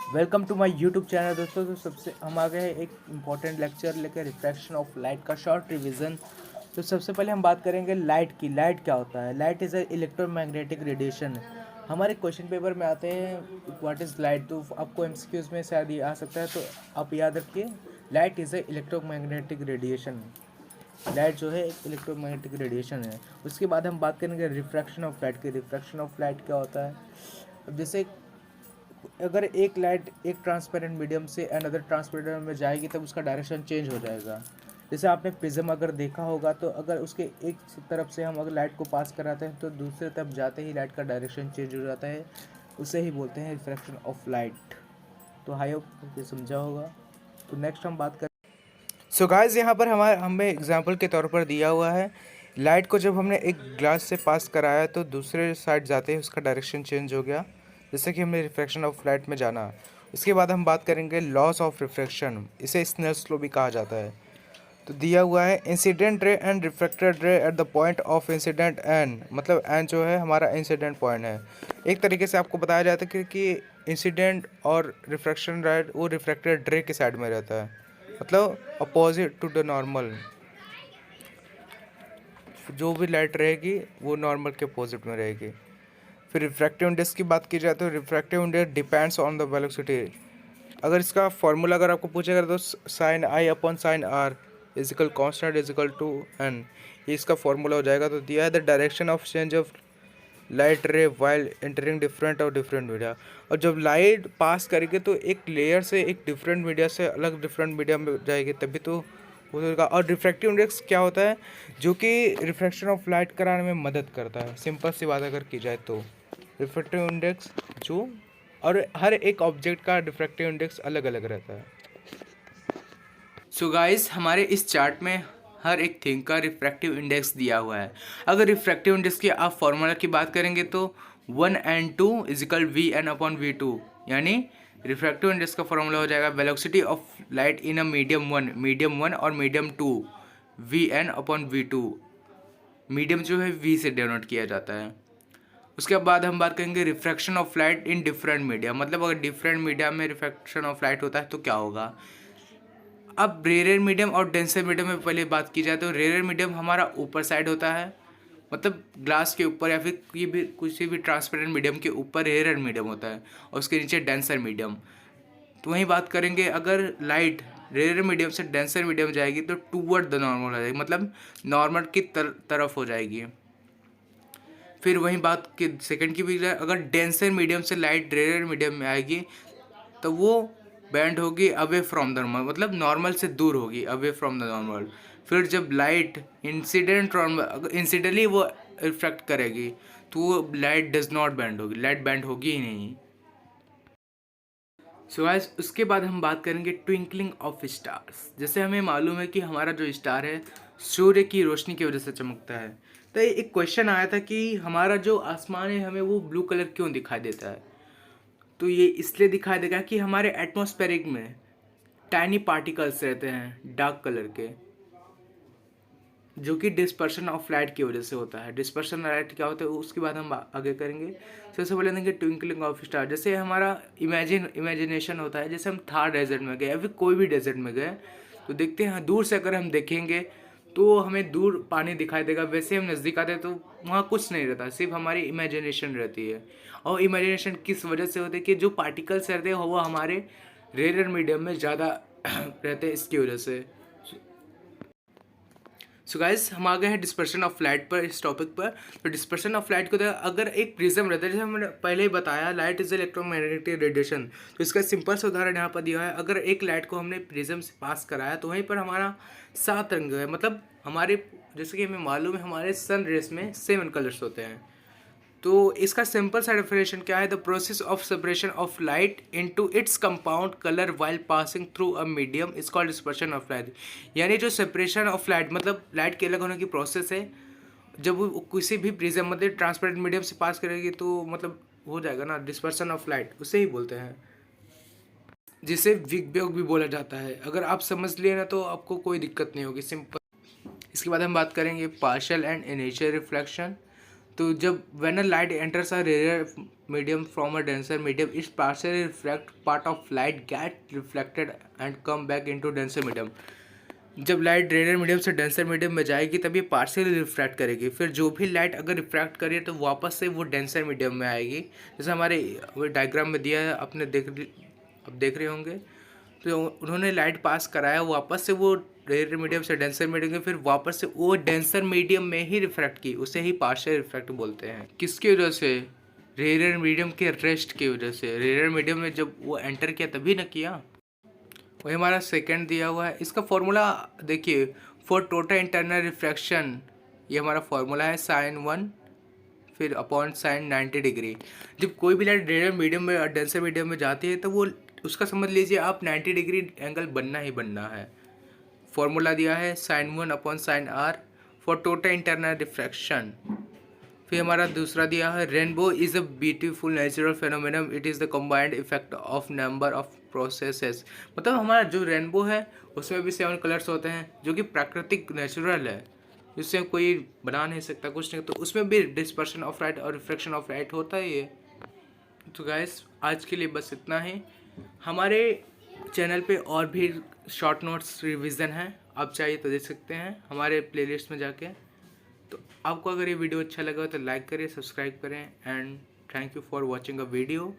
Welcome to my YouTube channel दोस्तों। तो सबसे हम आ गए हैं एक इम्पॉर्टेंट लेक्चर लेकर, रिफ्रैक्शन ऑफ लाइट का शॉर्ट रिवीजन। तो सबसे पहले हम बात करेंगे लाइट की। लाइट क्या होता है? Light is a electromagnetic radiation. हमारे क्वेश्चन पेपर में आते हैं व्हाट इज़ लाइट, तो आपको एमसीक्यूज में शायद ये आ सकता है, तो आप याद रखिए light is a electromagnetic radiation. Light जो है एक इलेक्ट्रोमैग्नेटिक रेडिएशन है। उसके बाद हम बात करेंगे रिफ्रैक्शन ऑफ लाइट की। रिफ्रैक्शन ऑफ लाइट क्या होता है? अब जैसे अगर एक लाइट एक ट्रांसपेरेंट मीडियम से अनदर ट्रांसपेरेंट में जाएगी तब उसका डायरेक्शन चेंज हो जाएगा। जैसे आपने प्रिज्म अगर देखा होगा, तो अगर उसके एक तरफ से हम अगर लाइट को पास कराते हैं तो दूसरे तरफ जाते ही लाइट का डायरेक्शन चेंज हो जाता है। उसे ही बोलते हैं रिफ्रैक्शन ऑफ लाइट। तो आई होप ये समझा होगा। तो नेक्स्ट हम बात करें। सो गाइस, यहाँ पर हमें एग्जांपल के तौर पर दिया हुआ है, लाइट को जब हमने एक ग्लास से पास कराया तो दूसरे साइड जाते ही उसका डायरेक्शन चेंज हो गया, जैसे कि हमने रिफ्रैक्शन ऑफ लाइट में जाना। उसके बाद हम बात करेंगे लॉस ऑफ रिफ्रैक्शन, इसे स्नेल्स लॉ भी कहा जाता है। तो दिया हुआ है incident ray and refracted ray at the point of incident n, मतलब एन जो है हमारा इंसिडेंट पॉइंट है। एक तरीके से आपको बताया जाता है कि इंसिडेंट और रिफ्रैक्शन रेट वो रिफ्रैक्टेड रे के साइड में रहता है, मतलब अपोजिट टू द नॉर्मल। जो भी लाइट रहेगी वो नॉर्मल के अपोजिट में रहेगी। फिर रिफ्रैक्टिव इंडेक्स की बात की जाए तो refractive index depends on the velocity. अगर इसका फॉर्मूला अगर आपको पूछेगा तो sine i upon sine r equal constant equal to n, ये इसका फॉर्मूला हो जाएगा। तो दिया है the direction of change of light ray while entering different और डिफरेंट मीडिया। और जब लाइट पास करेगी तो एक लेयर से एक डिफरेंट मीडिया से अलग डिफरेंट मीडिया में जाएगी, तभी तो वो होगा। और रिफ्रैक्टिव इंडेक्स क्या होता है? जो कि रिफ्रैक्शन ऑफ लाइट कराने में मदद करता है। सिंपल सी बात अगर की जाए तो रिफ्रैक्टिव इंडेक्स जो, और हर एक ऑब्जेक्ट का रिफ्रैक्टिव इंडेक्स अलग अलग रहता है। सो गाइस, हमारे इस चार्ट में हर एक थिंग का रिफ्रैक्टिव इंडेक्स दिया हुआ है। अगर रिफ्रैक्टिव इंडेक्स की आप फॉर्मूला की बात करेंगे तो 1n2 is equal V N upon V two, यानी रिफ्रैक्टिव इंडेक्स का फॉर्मूला हो जाएगा velocity of light in a medium one और medium two, V N upon V two. Medium जो है वी से डिनोट किया जाता है। उसके बाद हम बात करेंगे refraction of light in different media, मतलब अगर डिफरेंट मीडिया में रिफ्रैक्शन ऑफ लाइट होता है तो क्या होगा। अब रेयर मीडियम और डेंसर मीडियम में पहले बात की जाए तो रेयर मीडियम हमारा ऊपर साइड होता है, मतलब ग्लास के ऊपर या फिर किसी भी ट्रांसपेरेंट मीडियम के ऊपर रेयर मीडियम होता है और उसके नीचे डेंसर मीडियम। तो वहीं बात करेंगे अगर लाइट रेयर मीडियम से डेंसर मीडियम जाएगी तो टूवर्ड द नॉर्मल हो जाएगी, मतलब नॉर्मल की तरफ हो जाएगी। फिर वहीं बात की सेकंड की भी जाए, अगर डेंसर मीडियम से लाइट रेयर मीडियम में आएगी तो वो बैंड होगी अवे फ्रॉम द नॉर्मल, मतलब नॉर्मल से दूर होगी, अवे फ्रॉम द नॉर्मल। फिर जब लाइट इंसिडेंटली वो रिफ्रैक्ट करेगी तो वो लाइट डज नॉट बैंड होगी, लाइट बैंड होगी ही नहीं। सो गाइस, उसके बाद हम बात करेंगे ट्विंकलिंग ऑफ स्टार्स। जैसे हमें मालूम है कि हमारा जो स्टार है सूर्य की रोशनी की वजह से चमकता है। तो एक क्वेश्चन आया था कि हमारा जो आसमान है हमें वो ब्लू कलर क्यों दिखाई देता है। तो ये इसलिए दिखाई देगा कि हमारे एटमॉस्फेरिक में टाइनी पार्टिकल्स रहते हैं डार्क कलर के, जो कि डिस्पर्शन ऑफ लाइट की वजह से होता है। डिस्पर्शन लाइट क्या होता है उसके बाद हम आगे करेंगे। सबसे पहले देंगे ट्विंकलिंग ऑफ स्टार। जैसे हमारा इमेजिनेशन होता है, जैसे हम थार डेजर्ट में गए या फिर कोई भी डेजर्ट में गए तो देखते हैं दूर से अगर हम देखेंगे तो हमें दूर पानी दिखाई देगा, वैसे हम नज़दीक आते हैं तो वहाँ कुछ नहीं रहता, सिर्फ हमारी इमेजिनेशन रहती है। और इमेजिनेशन किस वजह से होती है कि जो पार्टिकल्स रहते हैं वो हमारे रेयर मीडियम में ज़्यादा रहते हैं, इसकी वजह से। सो गाइस, हम आ गए हैं डिस्पर्शन ऑफ लाइट पर, इस टॉपिक पर। तो डिस्पर्शन ऑफ लाइट को अगर एक प्रिज्म रहता है, जैसे हमने पहले ही बताया लाइट इज इलेक्ट्रोमैग्नेटिक रेडिएशन, तो इसका सिंपल सा उदाहरण यहाँ पर दिया है। अगर एक लाइट को हमने प्रिज्म से पास कराया तो वहीं पर हमारा 7 रंग है, मतलब हमारे जैसे कि हमें मालूम है हमारे सन रेस में 7 कलर्स होते हैं। तो इसका सिंपल सा डेफिनेशन क्या है? The process of separation of light into its compound colour while passing through a medium is called dispersion of light. यानी जो सेपरेशन ऑफ लाइट, मतलब लाइट के अलग होने की प्रोसेस है, जब वो किसी भी प्रिज्म मतलब ट्रांसपेरेंट मीडियम से पास करेगी तो मतलब हो जाएगा ना डिस्पर्शन ऑफ लाइट, उसे ही बोलते हैं, जिसे बिग बैंग भी बोला जाता है। अगर आप समझ लिए ना तो आपको कोई दिक्कत नहीं होगी, सिंपल। इसके बाद हम बात करेंगे पार्शियल एंड इनिशियल रिफ्लेक्शन। तो जब when a light enters a rare medium from a denser medium it's partially reflect part of light get reflected and come back into denser medium. जब लाइट रेयर मीडियम से denser medium में जाएगी तब ये partially refract करेगी, फिर जो भी लाइट अगर रिफ्रैक्ट करिए तो वापस से वो डेंसर मीडियम में आएगी। जैसे हमारे डायग्राम में दिया है, आपने अब देख रहे होंगे। तो उन्होंने लाइट पास कराया, वापस से वो रेयर मीडियम से डेंसर मीडियम के, फिर वापस से वो डेंसर मीडियम में ही रिफ्रैक्ट की, उसे ही पार्शियल रिफ्रैक्ट बोलते हैं। किसकी वजह से? रेयर मीडियम के रेस्ट की वजह से। रेयर मीडियम में जब वो एंटर किया तभी ना किया। वही हमारा सेकंड दिया हुआ है। इसका फॉर्मूला देखिए, फॉर टोटल इंटरनल रिफ्रैक्शन, ये हमारा फॉर्मूला है sin 1 फिर अपॉन sin 90 डिग्री। जब कोई भी लाइट रेयर मीडियम में और डेंसर मीडियम में जाती है तो वो उसका समझ लीजिए आप 90 डिग्री एंगल बनना ही बनना है। फॉर्मूला दिया है sin 1 upon sin r for total internal refraction. फिर हमारा दूसरा दिया है rainbow is a beautiful natural phenomenon, it is the combined effect of number of processes. मतलब हमारा जो रेनबो है उसमें भी 7 कलर्स होते हैं, जो कि प्राकृतिक नेचुरल है, जिससे कोई बना नहीं सकता कुछ नहीं, तो उसमें भी डिस्पर्शन ऑफ लाइट और रिफ्लेक्शन ऑफ लाइट होता ही है। तो गाइस आज के लिए बस इतना ही। हमारे चैनल पे और भी शॉर्ट नोट्स रिवीजन हैं, आप चाहिए तो देख सकते हैं हमारे प्लेलिस्ट में जाके। तो आपको अगर ये वीडियो अच्छा लगा तो लाइक करें, सब्सक्राइब करें and thank you for watching a video.